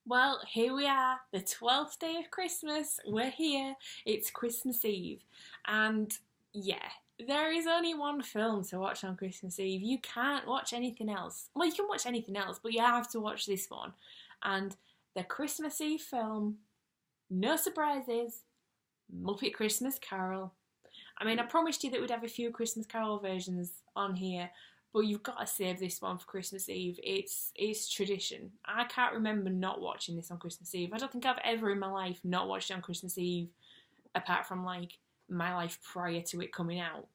Well, here we are, the 12th day of Christmas. We're here. It's Christmas Eve. And yeah, there is only one film to watch on Christmas Eve. You can't watch anything else. Well, you can watch anything else, but you have to watch this one. And the Christmas Eve film, no surprises, Muppet Christmas Carol. I mean, I promised you that we'd have a few Christmas Carol versions on here, but you've got to save this one for Christmas Eve. It's tradition. I can't remember not watching this on Christmas Eve. I don't think I've ever in my life not watched it on Christmas Eve, apart from like my life prior to it coming out.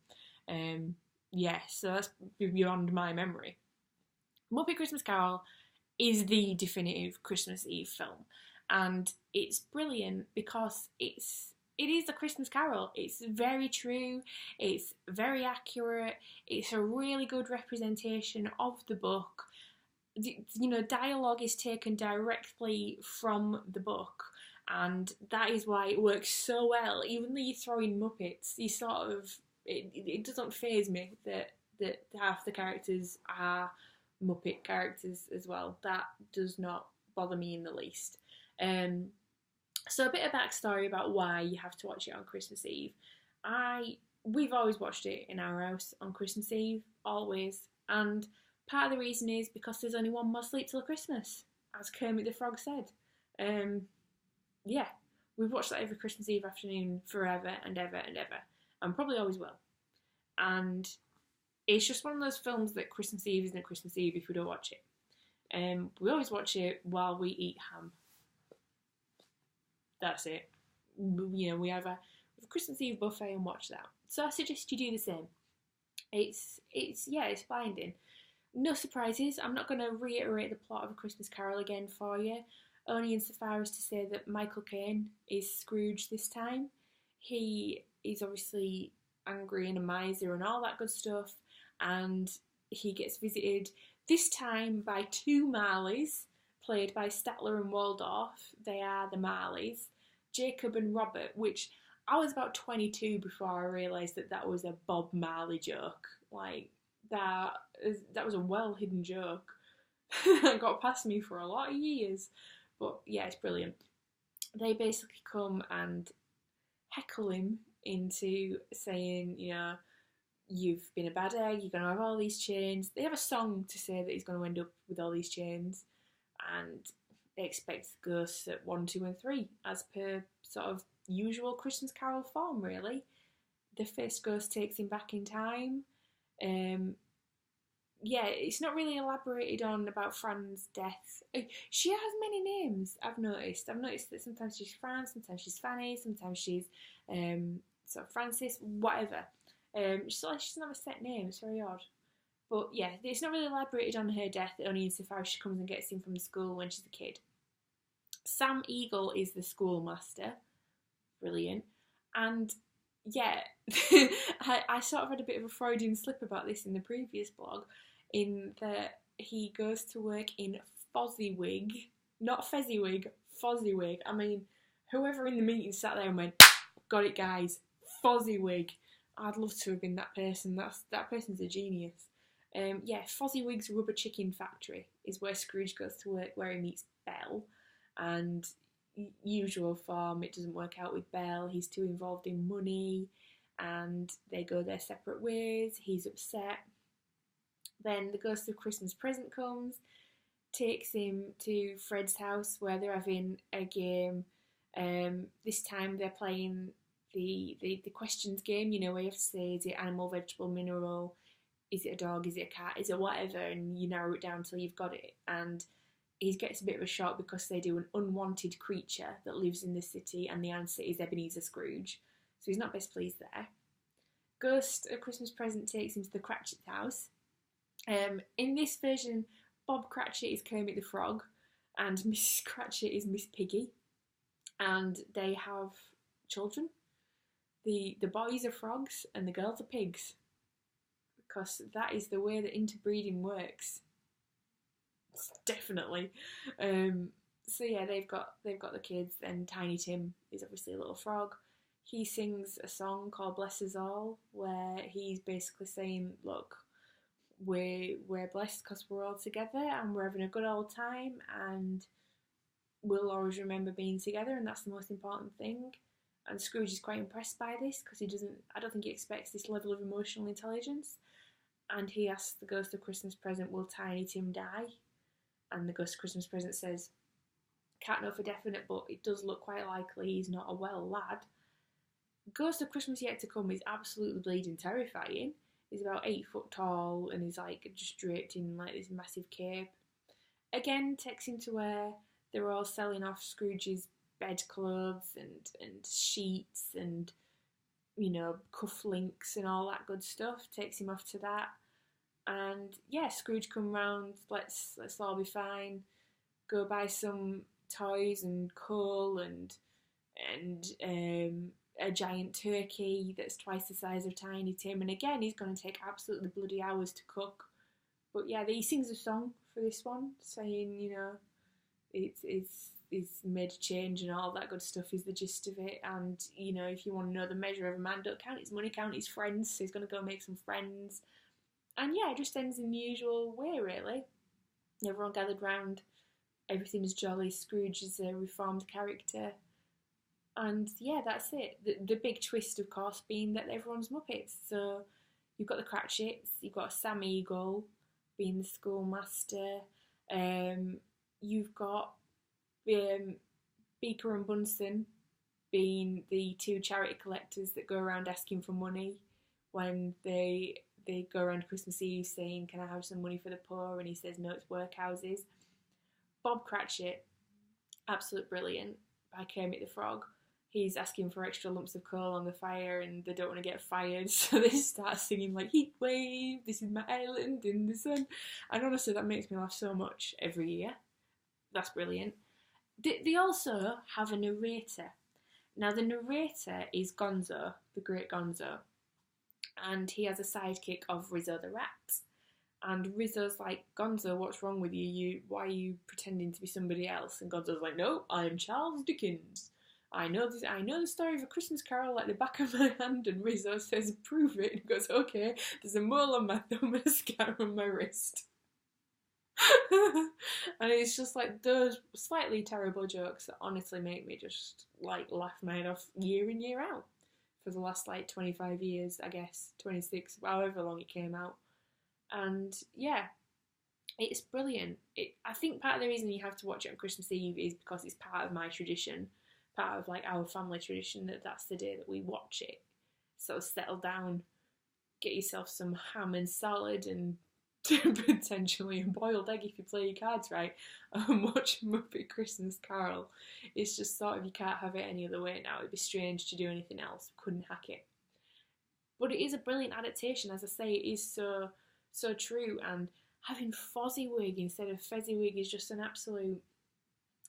Yeah, so that's beyond my memory. Muppet Christmas Carol is the definitive Christmas Eve film, and it's brilliant because it is a Christmas Carol. It's very true, it's very accurate, it's a really good representation of the book. You know, dialogue is taken directly from the book, and that is why it works so well. Even though you throw in Muppets, you sort of, it doesn't faze me that half the characters are Muppet characters as well. That does not bother me in the least. So a bit of backstory about why you have to watch it on Christmas Eve. We've always watched it in our house on Christmas Eve, always, and part of the reason is because there's only one more sleep till Christmas, as Kermit the Frog said. Yeah, we've watched that every Christmas Eve afternoon forever and ever and ever, and probably always will. And it's just one of those films that Christmas Eve isn't Christmas Eve if we don't watch it. We always watch it while we eat ham. That's it. You know, we have a Christmas Eve buffet and watch that. So I suggest you do the same. It's binding. No surprises. I'm not going to reiterate the plot of A Christmas Carol again for you, only insofar as to say that Michael Caine is Scrooge this time. He is obviously angry and a miser and all that good stuff, and he gets visited this time by two Marleys, played by Statler and Waldorf. They are the Marleys, Jacob and Robert, which I was about 22 before I realised that was a Bob Marley joke. Like, that was a well-hidden joke that got past me for a lot of years. But yeah, it's brilliant. They basically come and heckle him into saying, you know, you've been a bad egg, you're going to have all these chains. They have a song to say that he's going to end up with all these chains, and they expect ghosts at 1, 2 and 3, as per sort of usual Christmas Carol form, really. The first ghost takes him back in time. Yeah, it's not really elaborated on about Fran's death. She has many names, I've noticed. I've noticed that sometimes she's Fran, sometimes she's Fanny, sometimes she's sort of Francis, whatever. She's not a set name, it's very odd. But yeah, it's not really elaborated on her death, only insofar as she comes and gets him from the school when she's a kid. Sam Eagle is the schoolmaster. Brilliant. And yeah, I sort of had a bit of a Freudian slip about this in the previous blog, in that he goes to work in Fozziwig, not Fezziwig, Fozziwig. I mean, whoever in the meeting sat there and went, got it guys, Fozziwig. I'd love to have been that person. That person's a genius. Yeah, Fozziwig's Rubber Chicken Factory is where Scrooge goes to work, where he meets Belle. And usual form, it doesn't work out with Belle. He's too involved in money, and they go their separate ways. He's upset. Then the ghost of Christmas Present comes, takes him to Fred's house where they're having a game. This time they're playing the questions game, you know, where you have to say, is it animal, vegetable, mineral, is it a dog, is it a cat, is it whatever, and you narrow it down until you've got it. And he gets a bit of a shock because they do an unwanted creature that lives in the city, and the answer is Ebenezer Scrooge. So he's not best pleased there. Ghost of Christmas Present takes him to the Cratchit house. In this version, Bob Cratchit is Kermit the Frog, and Mrs. Cratchit is Miss Piggy, and they have children. The boys are frogs and the girls are pigs, because that is the way that interbreeding works. Definitely. So yeah, they've got the kids. Then Tiny Tim is obviously a little frog. He sings a song called Bless Us All, where he's basically saying, look, we're blessed because we're all together and we're having a good old time, and will always remember being together, and that's the most important thing. And Scrooge is quite impressed by this because I don't think he expects this level of emotional intelligence. And he asks the Ghost of Christmas Present, will Tiny Tim die? And the Ghost of Christmas Present says, can't know for definite, but it does look quite likely he's not a well lad. Ghost of Christmas Yet to Come is absolutely bleeding terrifying. He's about 8 foot tall and he's like just draped in like this massive cape. Again, takes him to where they're all selling off Scrooge's bedclothes and sheets and, you know, cufflinks and all that good stuff. Takes him off to that. And yeah, Scrooge come round, let's all be fine. Go buy some toys and coal and a giant turkey that's twice the size of Tiny Tim. And again, he's going to take absolutely bloody hours to cook. But yeah, he sings a song for this one, saying, you know, it's made a change and all that good stuff is the gist of it. And, you know, if you want to know the measure of a man, don't count his money, count his friends. So he's going to go make some friends. And yeah, it just ends in the usual way, really. Everyone gathered round, everything is jolly, Scrooge is a reformed character. And yeah, that's it. The big twist, of course, being that everyone's Muppets. So you've got the Cratchits, you've got Sam Eagle being the schoolmaster, you've got Beaker and Bunsen being the two charity collectors that go around asking for money when they go around Christmas Eve saying, can I have some money for the poor? And he says, no, it's workhouses. Bob Cratchit, absolute brilliant, by Kermit the Frog. He's asking for extra lumps of coal on the fire and they don't want to get fired, so they start singing like, heat wave, this is my island in the sun. And honestly, that makes me laugh so much every year. That's brilliant. They also have a narrator. Now, the narrator is Gonzo, the great Gonzo, and he has a sidekick of Rizzo the Rat. And Rizzo's like, Gonzo, what's wrong with you? Why are you pretending to be somebody else? And Gonzo's like, no, I am Charles Dickens. I know the story of A Christmas Carol like the back of my hand. And Rizzo says, prove it. And he goes, okay, there's a mole on my thumb and a scar on my wrist. And it's just like those slightly terrible jokes that honestly make me just like laugh my head off year in, year out. For the last like 25 years, I guess, 26, however long it came out. And yeah, it's brilliant. I think part of the reason you have to watch it on Christmas Eve is because it's part of my tradition, part of like our family tradition, that's the day that we watch it. So settle down, get yourself some ham and salad and potentially a boiled egg if you play your cards right, and watch Muppet Christmas Carol. It's just sort of, you can't have it any other way now. It'd be strange to do anything else. Couldn't hack it. But it is a brilliant adaptation. As I say, it is so true, and having Fozziwig instead of Fezziwig is just an absolute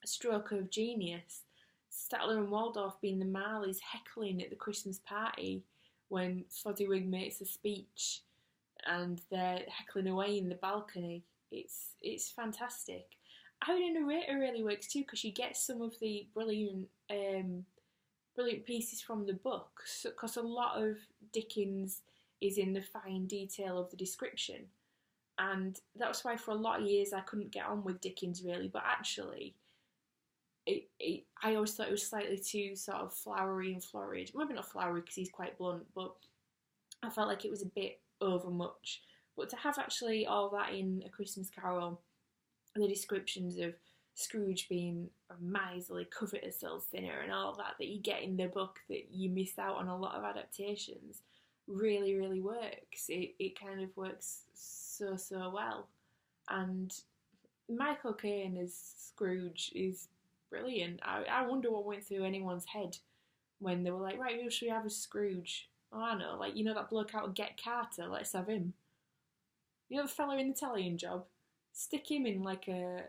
stroke of genius. Statler and Waldorf being the Marleys heckling at the Christmas party when Fozziwig makes a speech and they're heckling away in the balcony. It's fantastic. Having a narrator really works too, because you get some of the brilliant pieces from the book, because a lot of Dickens is in the fine detail of the description. And that's why for a lot of years I couldn't get on with Dickens really, but actually I always thought it was slightly too sort of flowery and florid. Maybe not flowery because he's quite blunt, but I felt like it was a bit over much. But to have actually all that in A Christmas Carol, the descriptions of Scrooge being a miserly, covetous old sinner and all that you get in the book that you miss out on a lot of adaptations, really, really works. It kind of works so well. And Michael Caine as Scrooge is brilliant. I wonder what went through anyone's head when they were like, right, who should we have as Scrooge? Oh, I know, like, you know that bloke out of Get Carter, let's have him. You know the fella in the Italian Job? Stick him in like a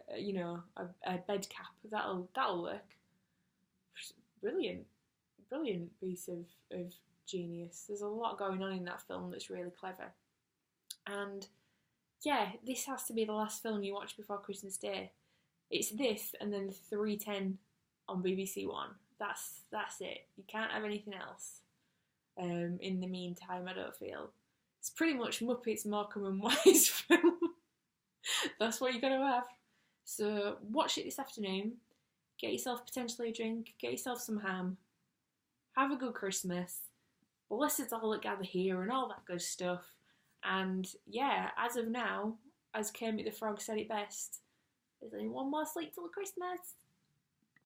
bed cap. That'll work. Brilliant piece of genius. There's a lot going on in that film that's really clever. And yeah, this has to be the last film you watch before Christmas Day. It's this and then 3:10 on BBC One. That's it. You can't have anything else. In the meantime, I don't feel. It's pretty much Muppets, Morecambe and Wise film. That's what you're going to have. So watch it this afternoon. get yourself potentially a drink, get yourself some ham, have a good Christmas, bless us all that gather here, and all that good stuff. And yeah, as of now, as Kermit the Frog said it best, there's only one more sleep till Christmas.